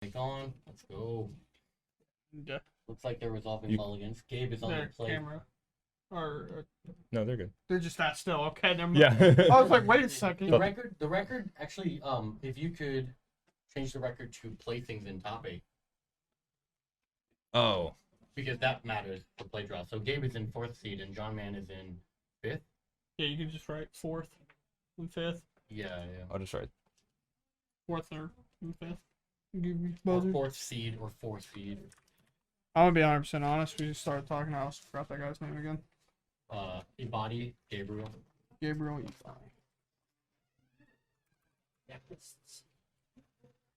Take on. Let's go. Yeah. Looks like they're resolving mulligans. Gabe is on the Their play. camera. Or No, they're good. they're just that still. Okay, never mind. Yeah. I was like, wait a second. The record actually, if you could change the record to play things in top 8. Oh. Because that matters for play draw. So Gabe is in 4th seed and John Man is in 5th. Yeah, you can just write 4th and 5th. Yeah. I'll just write 4th or 5th. Or 4th seed or 4th seed. I'm gonna be 100% honest. We just started talking. I also forgot that guy's name again. Ibadi, Gabriel. Gabriel Efi.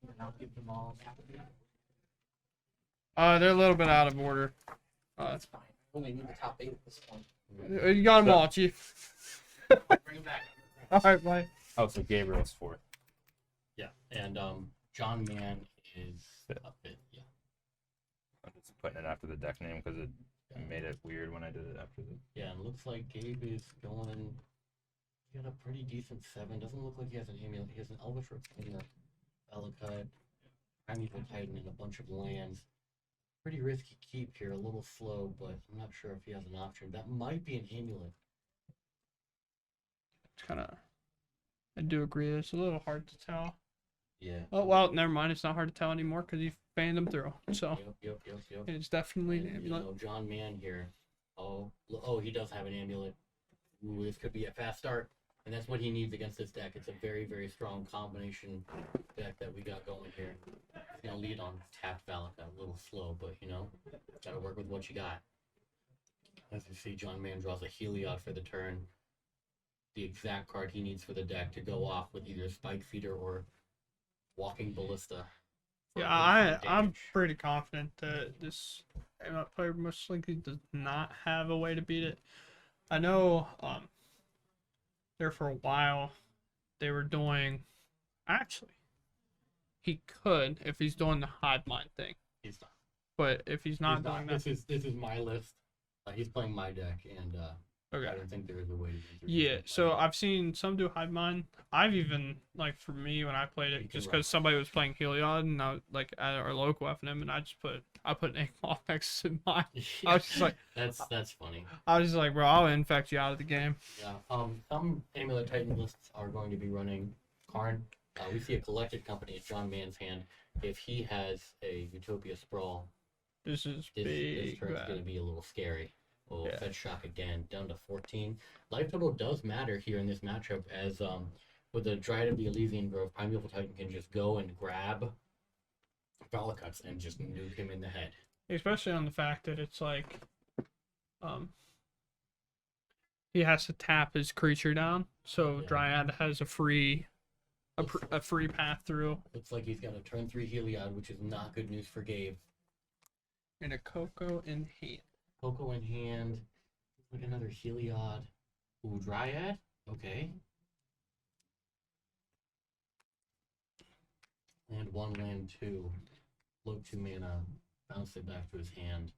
And I'll give them all. They're a little bit out of order. That's fine. I only need the top 8 at this point. You got them all, Chief. Bring them back. All right, bye. Oh, so Gabriel's 4th. Yeah, and John Man is a 5th. Yeah. I'm just putting it after the deck name because it made it weird when I did it after the. Yeah, and looks like Gabe is going. He got a pretty decent 7. Doesn't look like he has an amulet. He has an Elvish Retainer, Ellicott, Primeval Titan, and a bunch of lands. Pretty risky keep here. A little slow, but I'm not sure if he has an option. That might be an amulet. It's kind of. I do agree. It's a little hard to tell. Yeah. Oh well, never mind. It's not hard to tell anymore because you fanned them through. So Yep. it's definitely an And, amulet. John Man here. Oh, he does have an amulet. Ooh, this could be a fast start. And that's what he needs against this deck. It's a very, very strong combination deck that we got going here. He's going to lead on tapped Valaka. A little slow, but, got to work with what you got. As you see, John Man draws a Heliod for the turn. The exact card he needs for the deck to go off with either Spike Feeder or Walking Ballista. Yeah, I'm pretty confident that this player most likely does not have a way to beat it. I know there for a while they were doing, actually he could if he's doing the hive mind thing. He's not. But if he's not doing that, This is my list. He's playing my deck, and okay. I don't think there is a way to do Yeah, so I've seen some do hive mind. I've even, like, for me when I played it, just because somebody was playing Heliod and I like at our local FNM, and I put an Inkmoth next to mine. I was just like, that's funny. I was just like, bro, I'll infect you out of the game. Yeah. Some Amulet Titan lists are going to be running Karn. We see a collected company at John Man's hand. If he has a Utopia Sprawl, This is this big. turn's going to be a little scary. Oh, Yeah. Fed Shock again, down to 14. Life total does matter here in this matchup, as with the Dryad of the Elysian Grove, Primeval Titan can just go and grab Valakuts and just nuke him in the head. Especially on the fact that it's like, he has to tap his creature down, so Yeah. Dryad has a free path through. Looks like he's got a turn 3 Heliod, which is not good news for Gabe. And a Coco in hand. Coco in hand. Like another Heliod. Ooh, Dryad? Okay. And 1 land 2. Load 2 mana. Bounce it back to his hand.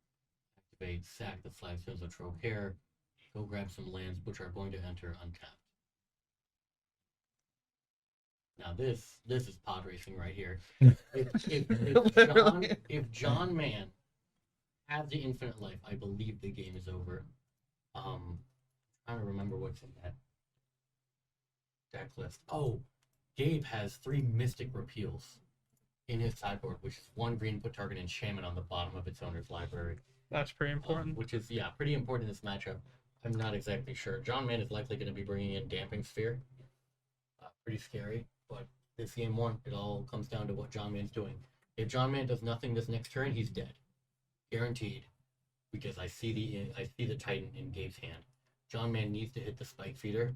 Activate, sack the Flagstones of Trocaire. Go grab some lands which are going to enter untapped. Now this is pod racing right here. If John Man has the infinite life, I believe the game is over. Trying to remember what's in that deck list. Oh, Gabe has 3 Mystic Repeals in his sideboard, which is 1 green, put target enchantment on the bottom of its owner's library. That's pretty important. Which is, pretty important in this matchup. I'm not exactly sure. John Man is likely going to be bringing in Damping Sphere. Pretty scary, but this game 1, it all comes down to what John Man's doing. If John Man does nothing this next turn, he's dead. Guaranteed. Because I see the Titan in Gabe's hand. John Man needs to hit the Spike Feeder,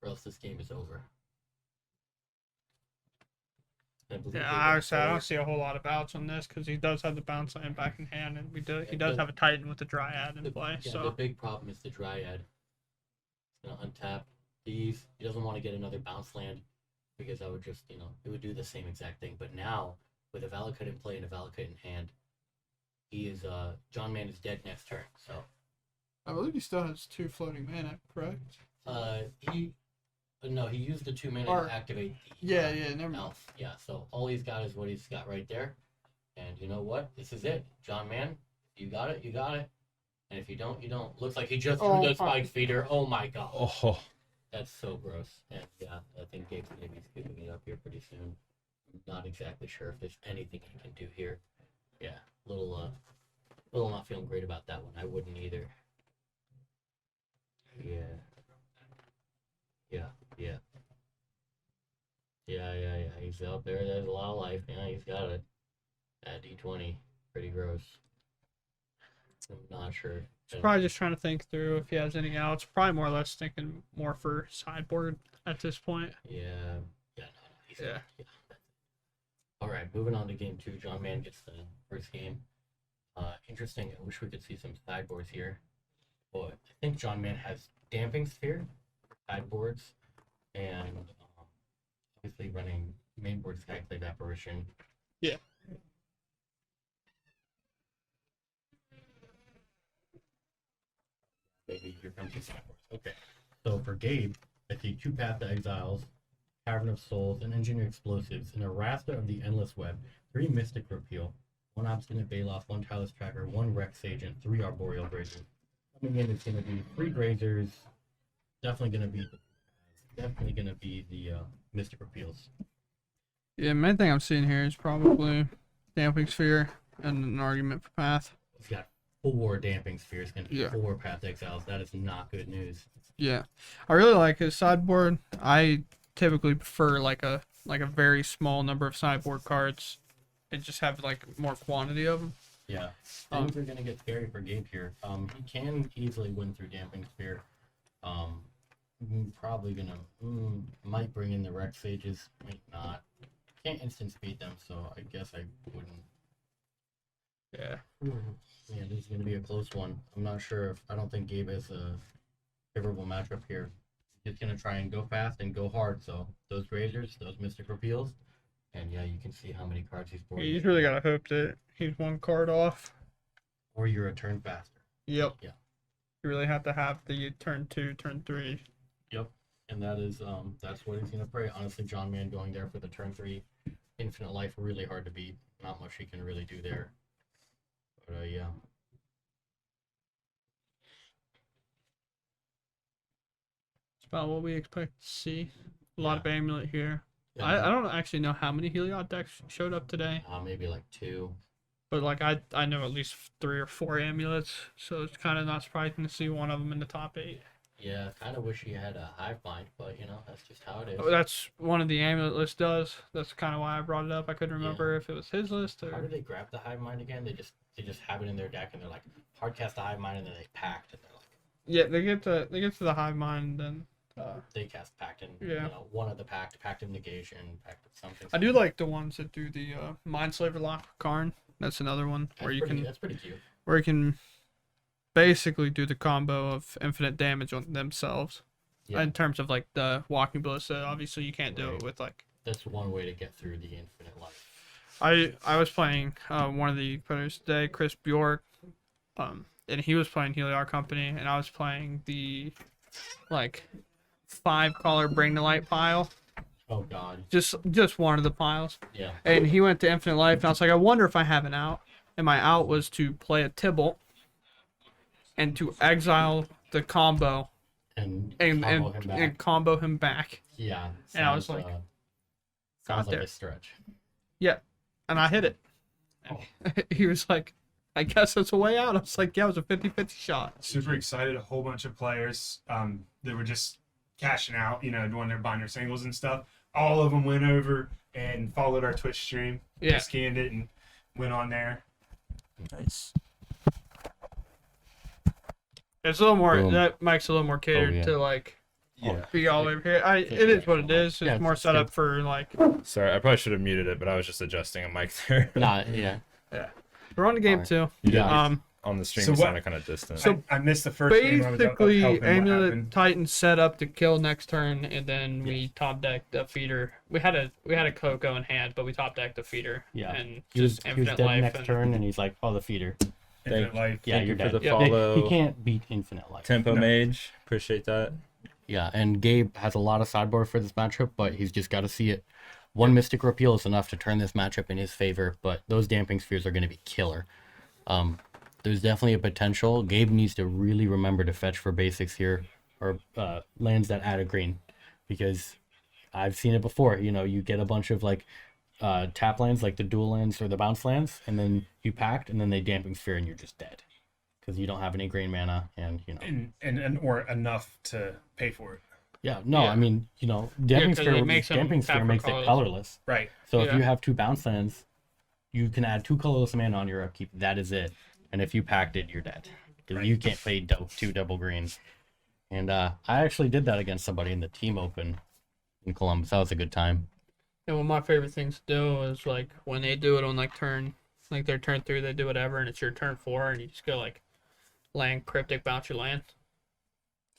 or else this game is over. Yeah, I don't see a whole lot of bounce on this because he does have the bounce land back in hand, and he does have a Titan with the Dryad in play. Yeah, so the big problem is the Dryad. He's gonna untap these. He doesn't want to get another bounce land because I would just, it would do the same exact thing. But now with a Valakut in play and a Valakut in hand, he is John Man is dead next turn. So I believe he still has 2 floating mana, correct? He used the 2 mana to activate the never mind. elf. Yeah, so all he's got is what he's got right there. And you know what? This is it. John Man, you got it, you got it. And if you don't, you don't. Looks like he just threw the spike feeder. Oh my god. Oh, That's so gross. And yeah, I think Gabe's gonna be scooping it up here pretty soon. I'm not exactly sure if there's anything he can do here. Yeah, little not feeling great about that one. I wouldn't either. Yeah. Yeah, yeah. Yeah. He's out there. There's a lot of life. Yeah, he's got it. At D20. Pretty gross. I'm not sure. He's probably just trying to think through if he has any outs. Probably more or less thinking more for sideboard at this point. Yeah. Yeah, no, he's Yeah. yeah. All right, moving on to game 2. John Man gets the first game. Interesting. I wish we could see some sideboards here. But I think John Man has Damping Sphere, sideboards, and obviously running mainboard Skyclave Apparition. Yeah. Maybe here comes the sideboards. Okay. So for Gabe, I see 2 Path to Exiles, Cavern of Souls, and Engineer Explosives, and a Rasta of the Endless Web, 3 Mystic Repeal, 1 Obstinate Baloth, 1 Chalice Tracker, 1 Rex Agent, 3 Arboreal Grazers. Coming in, it's going to be 3 Grazers. Definitely going to be the Mystic Repeals. Yeah, main thing I'm seeing here is probably Damping Sphere and an argument for Path. He's got 4 Damping Spheres, going to be Yeah. 4 Path to Exiles. That is not good news. Yeah, I really like his sideboard. I typically prefer like a very small number of sideboard cards and just have like more quantity of them. Yeah, things are gonna get scary for Gabe here. He can easily win through Damping Sphere. Probably gonna might bring in the Rex Sages, might not. Can't instant speed them, so I guess I wouldn't. Yeah. Yeah, this is gonna be a close one. I'm not sure if I don't think Gabe has a favorable matchup here. He's gonna try and go fast and go hard. So those Grazers, those Mystic Repeals, and yeah, you can see how many cards he's boarding. He's really gotta hope that he's 1 card off. Or you're a turn faster. Yep. Yeah. You really have to have the turn 2, turn 3. Yep, and that's what he's gonna pray. Honestly, John Man going there for the turn 3 infinite life, really hard to beat. Not much he can really do there. But yeah. It's about what we expect to see. A lot of Amulet here. Yeah, I don't actually know how many Heliod decks showed up today, maybe like 2. but like I know at least 3 or 4 Amulets, so it's kind of not surprising to see one of them in the top 8. Yeah, kind of wish he had a hive mind, but you know that's just how it is. That's one of the Amulet list does. That's kind of why I brought it up. I couldn't remember if it was his list How or. do they grab the hive mind again? They just have it in their deck and they're like hard cast the hive mind and then they pact and they're like Yeah, they get to the hive mind and they cast pact and Yeah. you know one of the pact of negation, pact of something. I do like the ones that do the Mindslaver lock with Karn. That's another one where That's pretty cute. where you can basically do the combo of infinite damage on themselves. Yeah. In terms of like the walking ballista, obviously you can't do Right. it with like. That's one way to get through the infinite life. I was playing one of the players today, Chris Bjork, and he was playing Heliod Company, and I was playing the like 5-color Bring to Light pile. Oh god. Just one of the piles. Yeah. And he went to Infinite Life, and I was like, I wonder if I have an out. And my out was to play a Tybalt and to exile the combo And and combo him back. and combo him back. Yeah. And I was sounds, like, sounds like there. a stretch. Yeah. And I hit it. Oh. He was like, I guess that's a way out. I was like, yeah, it was a 50-50 shot. Super excited. A whole bunch of players that were just cashing out, doing their binder singles and stuff. All of them went over and followed our Twitch stream. Yeah. Scanned it and went on there. nice. It's a little more, Boom. that makes it a little more catered yeah. to like Yeah. be all over here. It is what it is. It's Yeah, more it's set good. up for like, Sorry, I probably should have muted it, but I was just adjusting a mic there. Nah, yeah. we're on to game Alright. 2. You did. Yeah. On the stream, So it what- sounded kind of distant. So I missed the first game. I was up basically, helping what Amulet happened. Titan set up to kill next turn, and then we top decked the feeder. We had a Coco in hand, but we top decked the feeder. Yeah. And He was just dead infinite life. next and, turn and he's like, oh the feeder. Infinite Life. Yeah, Thank you're you for dead. the Yeah. follow. He can't beat infinite life. Tempo No. Mage, appreciate that. Yeah, and Gabe has a lot of sideboard for this matchup, but he's just got to see it. One Mystic Repeal is enough to turn this matchup in his favor, but those Damping Spheres are going to be killer. There's definitely a potential. Gabe needs to really remember to fetch for basics here, or lands that add a green, because I've seen it before. You know, you get a bunch of like tap lands, like the dual lands or the bounce lands, and then you packed, and then they Damping Sphere, and you're just dead because you don't have any green mana, and you know. And or enough to pay for it. Yeah, no, Yeah. I mean, you know, Damping 'cause Sphere, it makes them Damping Sphere tap for makes it colorless. colorless. Right. So if Yeah. you have 2 bounce lands, you can add 2 colorless mana on your upkeep. That is it. And if you packed it, you're dead. Because Right. you can't play 2 double greens. And I actually did that against somebody in the team open in Columbus. That was a good time. And one of my favorite things to do is like when they do it on like their turn 3, they do whatever, and it's your turn 4, and you just go like land cryptic, bounce your land,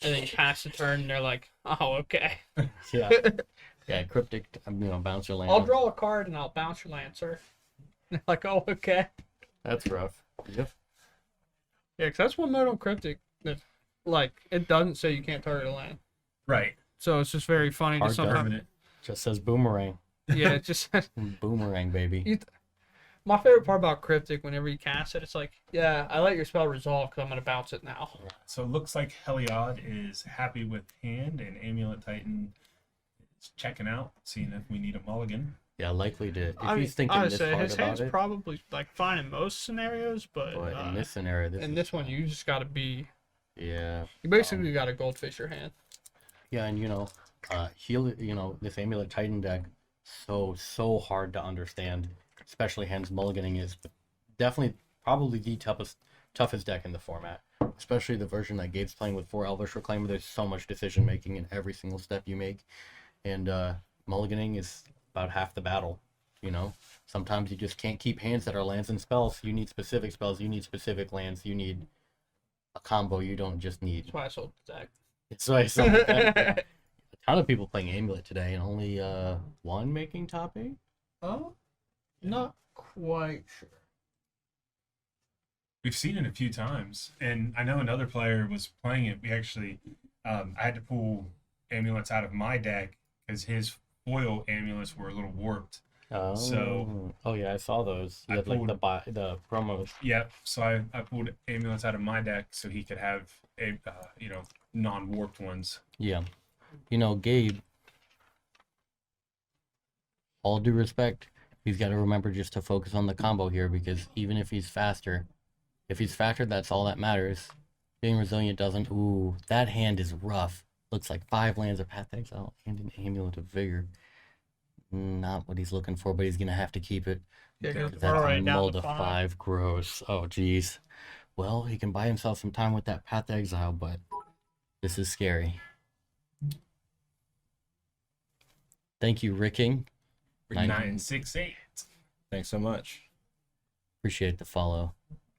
and then you pass the turn, and they're like, oh, okay. Yeah. Yeah, cryptic, you know, bounce your land. I'll draw a card and I'll bounce your land, sir. And they're like, oh, okay. That's rough. Yep. Yeah, because that's one mode on cryptic that like it doesn't say you can't target a land, Right. so it's just very funny to Hard sometimes. Permanent. Just says boomerang. Yeah, it just Boomerang, baby. my favorite part about cryptic, whenever you cast it, it's like, yeah, I let your spell resolve because I'm gonna bounce it now. So it looks like Heliod is happy with hand, and Amulet Titan is checking out, seeing if we need a mulligan. Yeah, likely to. If I mean, he's thinking this honestly, hard his about hand's it, probably like fine in most scenarios, but but in this scenario, in this one, you just gotta be. yeah. You basically got to goldfish your hand. Yeah, and you know, this Amulet Titan deck, so hard to understand, especially hands mulliganing is definitely probably the toughest deck in the format. Especially the version that Gabe's playing with 4 Elvish Reclaimer. There's so much decision making in every single step you make, and mulliganing is about half the battle. You know, sometimes you just can't keep hands that are lands and spells. You need specific spells. You need specific lands. You need a combo. You don't just need. That's why I sold the deck. So I saw a ton of people playing Amulet today, and only one making top 8. Oh, not quite sure. We've seen it a few times, and I know another player was playing it. We actually, I had to pull amulets out of my deck because his foil amulets were a little warped. Oh, oh yeah, I saw those. You I had like pulled- the promos. Yep. So I pulled amulets out of my deck so he could have a non-warped ones. Yeah, you know, Gabe. All due respect, he's got to remember just to focus on the combo here, because even if he's faster, that's all that matters. Being resilient doesn't. Ooh, that hand is rough. Looks like 5 lands of Path Exile and an Amulet of Vigor. Not what he's looking for, but he's gonna have to keep it. Yeah, 'cause That's we're already a down mull to to 5. 5 gross. Oh, jeez. Well, he can buy himself some time with that Path Exile, but this is scary. Thank you, Ricking. 968. Thanks so much. Appreciate the follow.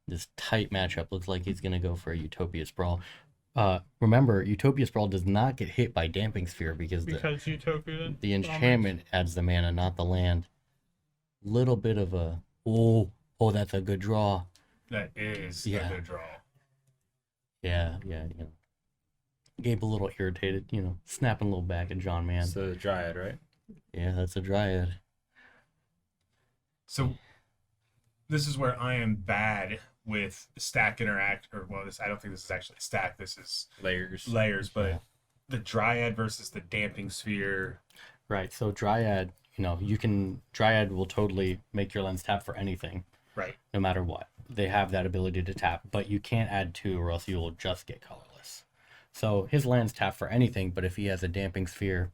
This tight matchup looks like he's gonna go for a Utopia Sprawl. Remember, Utopia Sprawl does not get hit by Damping Sphere because Because Utopia. the enchantment adds the mana, not the land. Little bit of a oh, that's a good draw. That is Yeah. a good draw. Yeah. Gabe a little irritated, snapping a little back at John Man. It's the Dryad, right? Yeah, that's a Dryad. So this is where I am bad with stack interact, or well, I don't think this is actually stack. This is Layers. layers, but Yeah. the Dryad versus the Damping Sphere. Right. So Dryad, Dryad will totally make your lens tap for anything, Right. no matter what. They have that ability to tap, but you can't add 2 or else you will just get colorless. So his lands tap for anything, but if he has a Damping Sphere,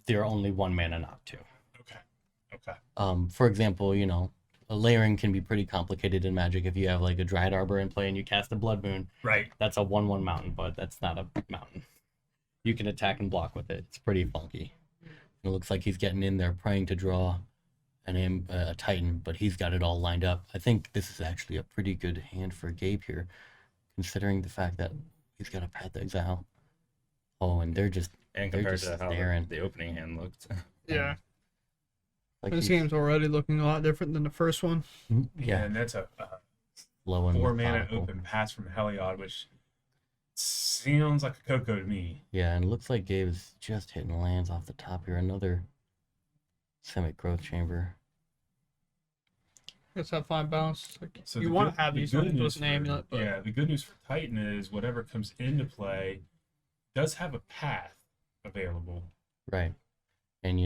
they're only 1 mana, not 2. Okay. For example, a layering can be pretty complicated in Magic. If you have like a Dryad Arbor in play and you cast a Blood Moon, Right. that's a 1/1 mountain, but that's not a mountain. You can attack and block with it. It's pretty funky. It looks like he's getting in there praying to draw a Titan, but he's got it all lined up. I think this is actually a pretty good hand for Gabe here, considering the fact that he's got a Path Exile. Oh, and they're just And They're compared just to how staring. the opening hand looked. Yeah. like This he's- game's already looking a lot different than the first one. Yeah, yeah, and that's a low and 4 mana methodical. open pass from Heliod, which sounds like a Coco to me. Yeah, and it looks like Gabe is just hitting lands off the top here. Another Simic growth chamber. It's that fine balance. Like, So you the want good- to have the these good ones news with an amulet, but Yeah, the good news for Titan is whatever comes into play does have a path available. Right. And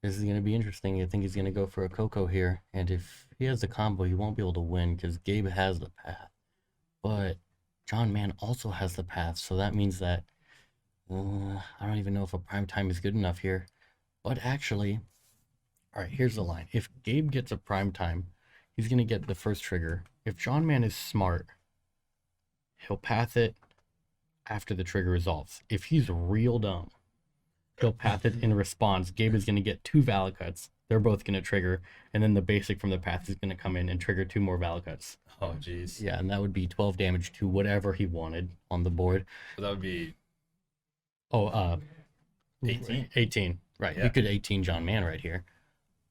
this is going to be interesting. I think he's going to go for a Coco here. And if he has the combo, he won't be able to win because Gabe has the path. But John Mann also has the path. So that means that I don't even know if a prime time is good enough here. But actually, all right, here's the line. If Gabe gets a prime time, he's going to get the first trigger. If John Mann is smart, he'll path it after the trigger resolves. If he's real dumb, he'll path it in response. Gabe is going to get 2 valid cuts. They're both going to trigger, and then the basic from the path is going to come in and trigger 2 more valid cuts. Oh, jeez. Yeah, and that would be 12 damage to whatever he wanted on the board. So that would be 18. 18. Right. Yeah. You could 18 John Mann right here.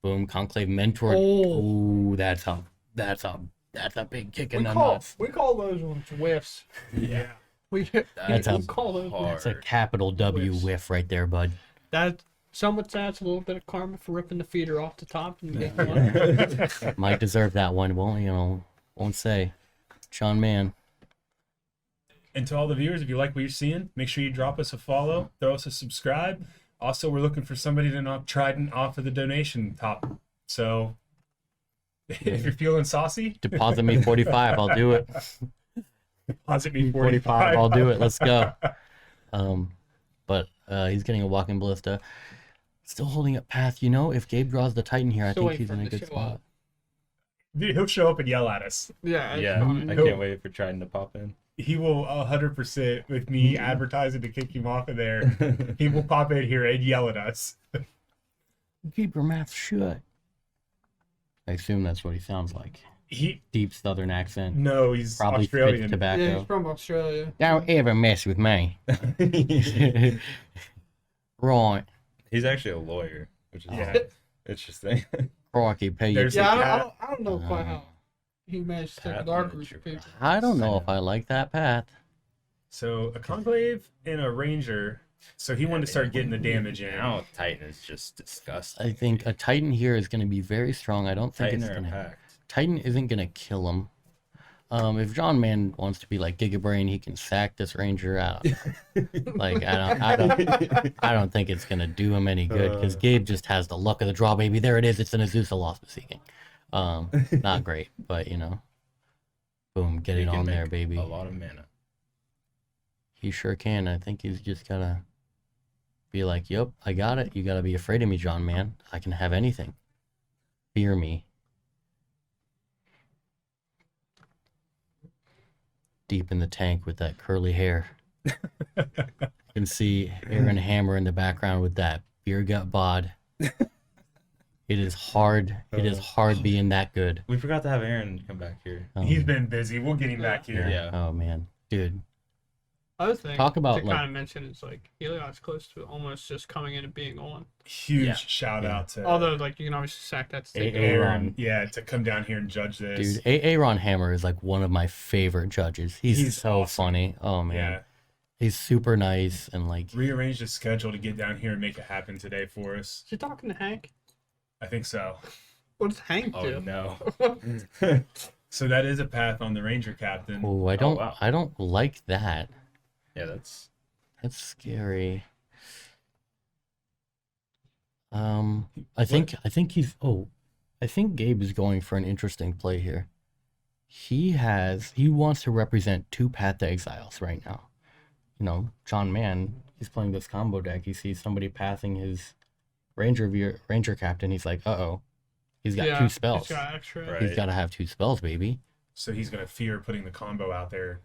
Boom, Conclave Mentor. Oh. Oh, that's a big kick in we the call nuts. those ones whiffs. Yeah. We That's we a- call those. That's a capital W Whiffs. whiff right there, bud. That some would say it's a little bit of karma for ripping the feeder off the top and getting one. Might deserve that one. Won't say. John Mann. And to all the viewers, if you like what you're seeing, make sure you drop us a follow, throw us a subscribe. Also, we're looking for somebody to knock Trident off of the donation top. So if you're feeling saucy, Deposit me 45. I'll do it. deposit me 45. I'll do it. Let's go. But he's getting a walking ballista. Still holding up path. If Gabe draws the Titan here, I Still think waiting he's for in him a to good show spot. up. Dude, he'll show up and yell at us. Yeah, it's Yeah, fine. I can't wait for Trident to pop in. He will 100% with me advertising to kick him off of there. He will pop in here and yell at us. Keep your mouth shut. I assume that's what he sounds like. He Deep southern accent. no, he's Probably spits Australian. tobacco. Yeah, he's from Australia. Don't ever mess with me. Right. He's actually a lawyer, which is Yeah. interesting. Crikey, pay you. There's Yeah, the cat. I don't know quite how he managed to stick Pat with our Lynch, group you're of people. I don't know if I like that path. So a conclave and a ranger. So he wanted to start getting the damage in. Now Titan is just disgusting. I think a Titan here is going to be very strong. I don't think Titan it's or a going to. pact. Titan isn't going to kill him. If John Mann wants to be like Gigabrain, he can sack this Ranger out. I don't think it's going to do him any good because Gabe just has the luck of the draw, baby. There it is. It's an Azusa Lost Seeking. Not great, but boom, get He it can on there, make baby. A lot of mana. He sure can. I think he's just gotta be like, "Yep, I got it. You gotta be afraid of me, John Mann. I can have anything. Fear me." Deep in the tank with that curly hair. You can see Aaron Hammer in the background with that beer gut bod. It is hard. It is hard being that good. We forgot to have Aaron come back here. He's been busy. We'll get him back here. Yeah. Oh man, dude. Other thing Talk about, to like- kind of mention is like Heliod's close to almost just coming in and being on. Huge Yeah. shout out to Although like you can obviously sack that to take Aaron. over. Aaron. Yeah, to come down here and judge this. Dude, Aaron Hammer is like one of my favorite judges. He's so awesome. funny. Oh man, Yeah. he's super nice and like Rearranged his schedule to get down here and make it happen today for us. Is he talking to Hank? I think so. What does Hank Oh do? no. So that is a path on the Ranger captain. oh, wow. I don't like that. Yeah, that's That's scary. I think Gabe is going for an interesting play here. He wants to represent 2 Path to Exiles right now. John Mann, he's playing this combo deck. He sees somebody pathing his Ranger captain. He's like, uh-oh. He's got 2 spells. He's got extra. Right. He's got to have 2 spells, baby. So he's going to fear putting the combo out there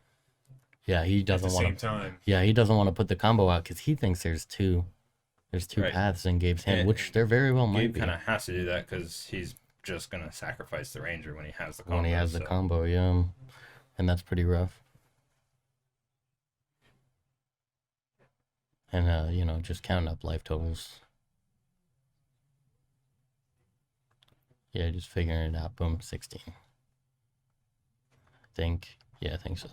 Yeah, he at the doesn't same want to. time. Yeah, he doesn't want to put the combo out because he thinks there's two Right. paths in Gabe's hand, And which there very well might Gabe be kind of has to do that because he's just gonna sacrifice the Ranger when he has the combo. when he has the so- combo. Yeah, and that's pretty rough. And just counting up life totals. Yeah, just figuring it out. Boom, 16. I think so.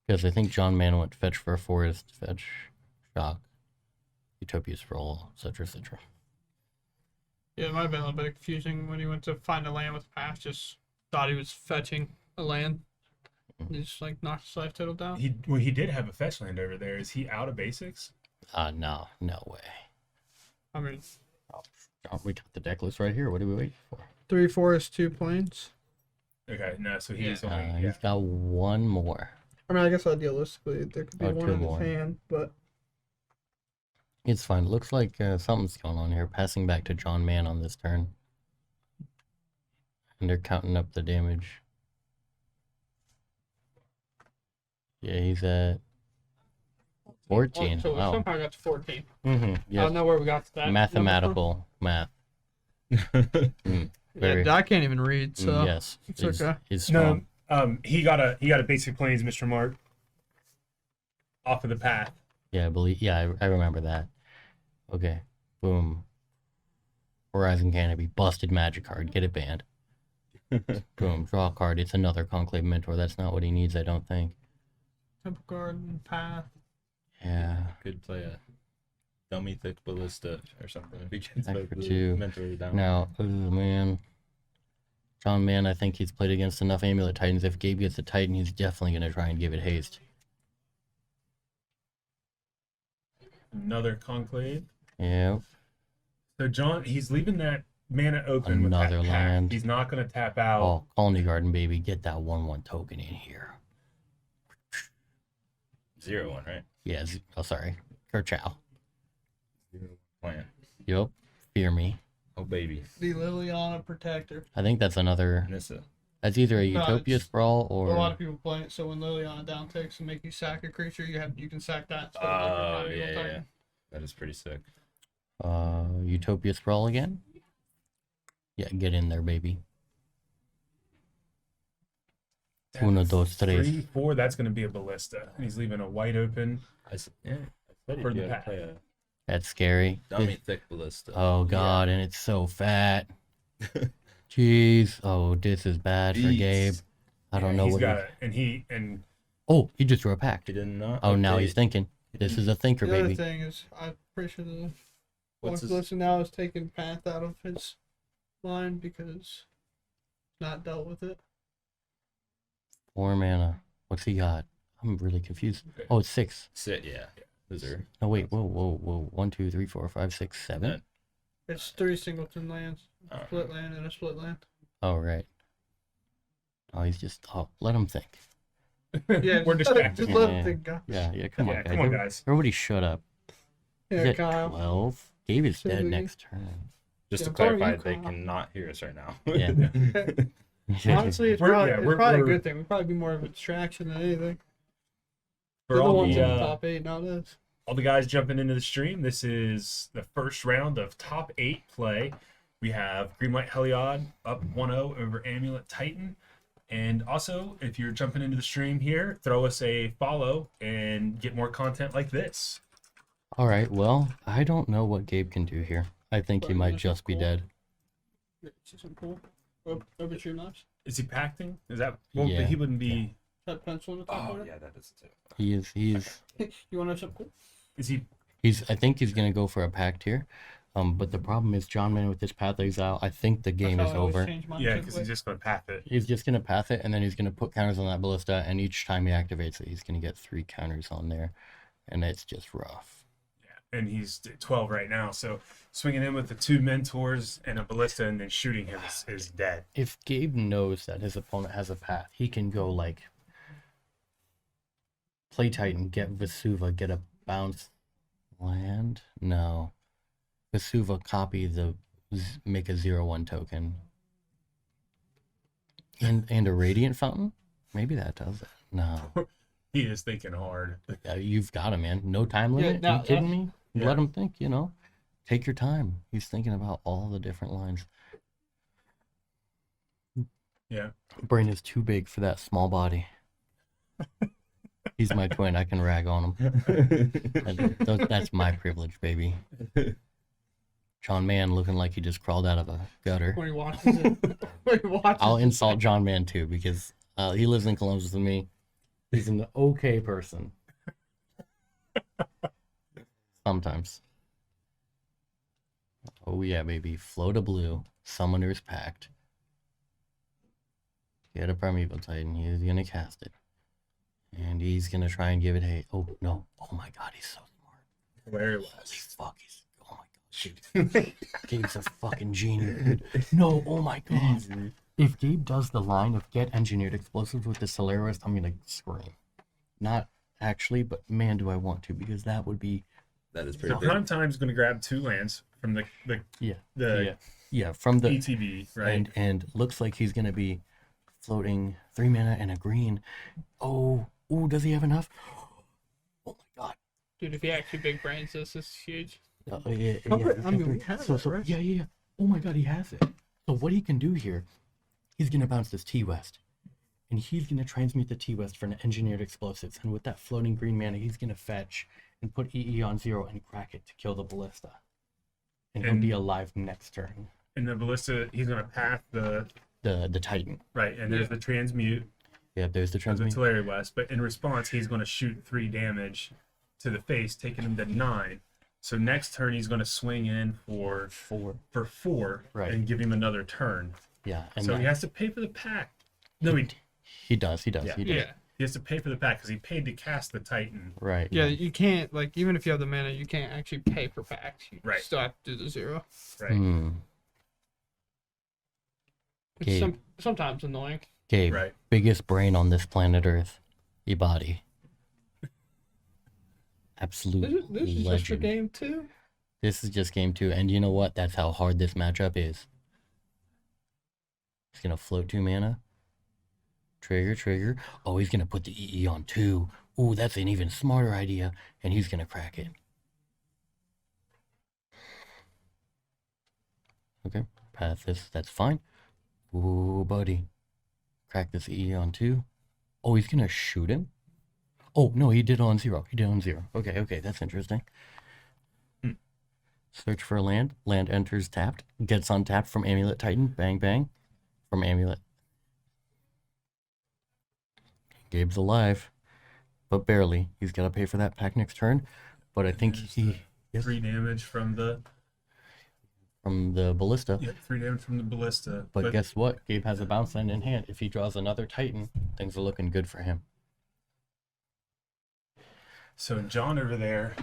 Because I think John Mann went fetch for a forest, fetch shock. Utopia Sprawl, etc., etc. Yeah, it might have been a little bit confusing when he went to find a land with path. Just thought he was fetching a land. And he just like knocked his life total down. He did have a fetch land over there. Is he out of basics? No way. I mean, Oh, we got the deck list right here. What are we waiting for? 3 forests, 2 plains. Okay, no. So he's Yeah. only He's got one more. I mean, I guess idealistically there could be Oh, one 2 in more. his hand, but It's fine. Looks like something's going on here. Passing back to John Mann on this turn. And they're counting up the damage. Yeah, he's at 14. So we Wow. somehow got to 14. Mm-hmm. I Yes. don't know where we got to that. number Mathematical math. from. Very, Yeah, I can't even read, so yes. it's is- okay. is strong. no. He got a basic planes, Mr. Mark, off of the path. Yeah, I believe. Yeah, I remember that. Okay. Boom. Horizon Canopy. Busted magic card. Get it banned. Boom. Draw a card. It's another Conclave Mentor. That's not what he needs, I don't think. Temple Garden, path. Yeah. Could play a dummy thick ballista or something if he gets Back both for the 2. mentors down. Now, oh man. John Mann, I think he's played against enough Amulet Titans. If Gabe gets a Titan, he's definitely going to try and give it haste. Another conclave. Yeah. So John, he's leaving that mana open with Another that pack. land. He's not going to tap out. Oh, Colony Garden, baby. Get that 1/1 token in here. 0-1, right? Yeah. Oh, sorry. Kerchow. Plan. Yup. Fear me. Oh baby. The Liliana Protector. I think that's another. Nissa. That's either a No, Utopia it's- Sprawl A lot or. of people play it, so when Liliana down takes and make you sack a creature, you can sack that. instead of Oh every time you yeah, will yeah. Titan. That is pretty sick. Utopia Sprawl again? Yeah, get in there, baby. Uno, dos, tres. 3-4. That's going to be a ballista, and he's leaving a white open. I said For you the gotta pack. play a That's scary. dummy thick ballista. Oh god, and it's so fat. Jeez. Oh, this is bad for Jeez. Gabe. I don't know He's what. got it, and Oh, he just drew a pact. He did not. Oh, now update. he's thinking. This is a thinker, The other baby. thing is, I'm pretty sure the What's his- Listen now is taking path out of his line because it's not dealt with it. 4 mana. What's he got? I'm really confused. Oh, it's 6. Sit, yeah. Those are No, wait. Whoa. 1, 2, 3, 4, 5, 6, 7. It's 3 singleton lands, Oh. split land, and a split land. Oh, right. Oh, he's just. Oh, let him think. Yeah, we're just let it- distracted. Just let Yeah. it think, go. Yeah, come on, Yeah, guys. come on, guys. Everybody shut up. He's Yeah, at Kyle. 12. Gabe is dead Silly. next turn. just Yeah, to I'm calling clarify, you they Kyle. cannot hear us right now. Yeah. Honestly, it's We're- probably, yeah, it's we're- probably we're- a good thing. We'd probably be more of a distraction than anything. For They're the all ones the in the Yeah. top 8, not us. all the guys jumping into the stream, this is the first round of top 8 play. We have Green White Heliod up 1-0 over Amulet Titan. And also, if you're jumping into the stream here, throw us a follow and get more content like this. All right. Well, I don't know what Gabe can do here. I think he But might that's just be cool. dead. See some cool. Overture knives. Is he pacting? Is that well? Yeah. He wouldn't be. That pencil in the top Oh corner. yeah, that is too. He's You want to have something cool? Is he? I think he's gonna go for a pact here. But the problem is John Man with this path exile. I think the game That's is how I always over. change mine Yeah, typically. because he's just going to path it. He's just gonna path it, and then he's gonna put counters on that ballista, and each time he activates it, he's gonna get 3 counters on there, and it's just rough. And he's 12 right now. So swinging in with the 2 mentors and a ballista and then shooting him is dead. If Gabe knows that his opponent has a path, he can go like play Titan, get Vesuva, get a bounce land. No, Vesuva copy make a 0/1 token, and a Radiant Fountain. Maybe that does it. No, He is thinking hard. you've got him, man. No time Yeah, limit. no, you kidding me? Yeah. Let him think. Take your time. He's thinking about all the different lines. Yeah. Brain is too big for that small body. He's my twin. I can rag on him. That's my privilege, baby. John Mann looking like he just crawled out of a gutter. When he watches it. When he watches I'll it. insult John Mann too because he lives in Columbus with me. He's an okay person. Sometimes. Oh yeah, baby. Float a blue. Summoner's Pact. Get a Primeval Titan. He's gonna cast it. And he's gonna try and give it a. Oh no! Oh my God, he's so smart. Very Holy fuck! He's. Oh my God, dude. Gabe's a fucking genius. Dude. No! Oh my God. If Gabe does the line of get engineered explosives with the Solaris, I'm gonna scream. Not actually, but man, do I want to, because that would be. That is So pretty big. Prime Time's going to grab 2 lands from the Yeah, from the ETB, right? and looks like he's gonna be floating 3 mana and a green. Oh, does he have enough? Oh my God. Dude, if he actually big brains this is huge. Yeah, I mean, we have it, right? yeah. Oh my God, he has it. So what he can do here, he's gonna bounce this T-West, and he's gonna transmute the T-West for an engineered explosives, and with that floating green mana, he's gonna fetch and put EE on 0 and crack it to kill the Ballista, and he'll And- be alive next turn. And the Ballista, he's going to path the Titan. right, and there's the transmute Yeah, there's the of the transmute. Tulare West, but in response, he's going to shoot 3 damage to the face, taking him to 9. So next turn, he's going to swing in for 4, Right. and give him another turn. Yeah, and So that- he has to pay for the pack. No, he does. Yeah. He does. Yeah. he has to pay for the pack because he paid to cast the Titan. Right. Yeah, you can't, like, even if you have the mana, you can't actually pay for packs. You Right. still have to do the 0. Right. Hmm. It's Gabe. sometimes annoying. Gabe, Right. biggest brain on this planet Earth. Ibadi. Absolute This is just for legend. game 2. This is just game 2, and you know what? That's how hard this matchup is. He's gonna float 2 mana. Trigger. Oh, he's gonna put the EE on 2. Ooh, that's an even smarter idea, and he's gonna crack it. Okay, path this. That's fine. Ooh, buddy. Crack this EE on 2. Oh, he's gonna shoot him? Oh, no, he did on 0. Okay, that's interesting. Search for a land. Land enters tapped. Gets untapped from Amulet Titan. Bang, bang. From Amulet. Gabe's alive. But barely. He's got to pay for that pack next turn. But I think There's he... Yes, 3 damage from the from the Ballista. 3 damage from the Ballista. But guess what? Gabe has a bounce land in hand. If he draws another Titan, things are looking good for him. So John over there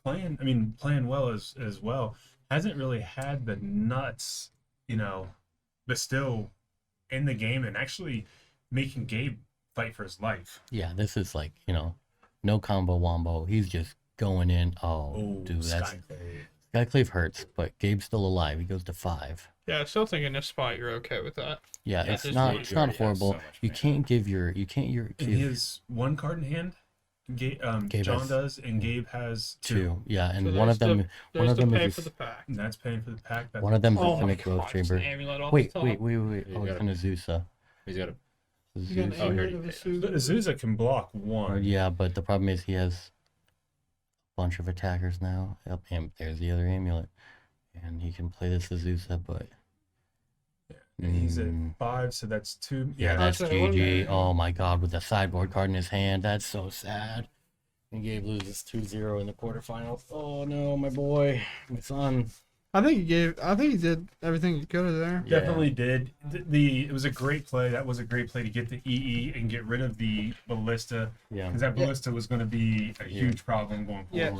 playing well as well. Hasn't really had the nuts, but still in the game and actually making Gabe fight for his life. Yeah, this is like, no combo wombo. He's just going in. Oh, dude, that's... Skyclave. Skyclave hurts, but Gabe's still alive. He goes to 5. Yeah, I still think in this spot you're okay with that. Yeah, Yeah, it's this not is- it's you not already have horrible. so much You mana. can't give your And he has 1 card in hand. Gabe John has does, and Gabe has 2. 2. Yeah, and So one of there's them the- one There's of the them pay is for the pack. And that's paying for the pack. That's one of them is Oh a my Cynic Growth God, Chamber. it's an amulet off Wait. the Oh, top. it's got an Azusa. He's got a You got an Azusa. Oh, here amulet you of go. Azusa. But Azusa can block 1. Yeah, but the problem is he has a bunch of attackers now. Yep, and there's the other amulet. And he can play this Azusa, but And he's at Mm. 5, so that's 2. yeah, that's That's what I wondered. GG. Oh my God, with the sideboard card in his hand, that's so sad. And Gabe loses 2-0 in the quarterfinals. Oh no, my boy, my son. I think he did everything he could there. Yeah. Definitely did. It was a great play. That was a great play to get the EE and get rid of the Ballista. Yeah. Because that Ballista was going to be a Yeah. huge problem going Yeah, forward.